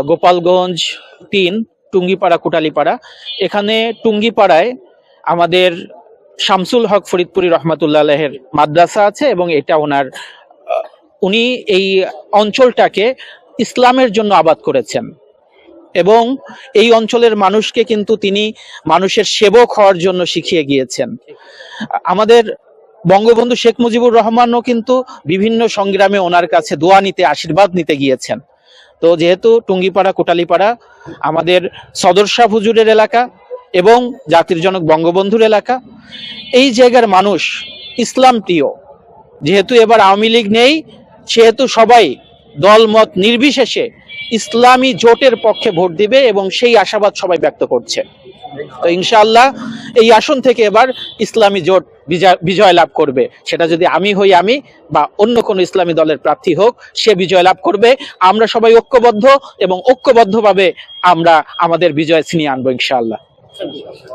গোপালগঞ্জ 3, টুঙ্গিপাড়া কোটালীপাড়া। এখানে টুঙ্গিপাড়ায় আমাদের শামসুল হক ফরিদপুরি রহমাতুল্লাহ আলাইহির মাদ্রাসা আছে এবং এটা উনি এই অঞ্চলটাকে ইসলামের জন্য আবাদ করেছেন এবং এই অঞ্চলের মানুষকে কিন্তু তিনি মানুষের সেবক হওয়ার জন্য শিখিয়ে গিয়েছেন। আমাদের বঙ্গবন্ধু শেখ মুজিবুর রহমানও কিন্তু বিভিন্ন সংগ্রামে ওনার কাছে দোয়া নিতে, আশীর্বাদ নিতে গিয়েছেন। তো যেহেতু টুঙ্গিপাড়া কোটালীপাড়া আমাদের সদর শাহ হুজুরের এলাকা এবং জাতির জনক বঙ্গবন্ধুর এলাকা, এই জায়গার মানুষ ইসলাম প্রিয়। যেহেতু এবার আওয়ামী লীগ নেই, সেহেতু সবাই দলমত নির্বিশেষে ইসলামী জোটের পক্ষে ভোট দিবে এবং সেই আশাবাদ সবাই ব্যক্ত করছে। তো ইনশাআল্লাহ এই আসন থেকে এবার ইসলামী জোট বিজয় লাভ করবে। সেটা যদি আমি হই আমি বা অন্য কোনো ইসলামী দলের প্রার্থী হোক, সে বিজয় লাভ করবে। আমরা সবাই ঐক্যবদ্ধ এবং ঐক্যবদ্ধভাবে আমরা আমাদের বিজয় ছিনিয়ে আনবো ইনশাআল্লাহ।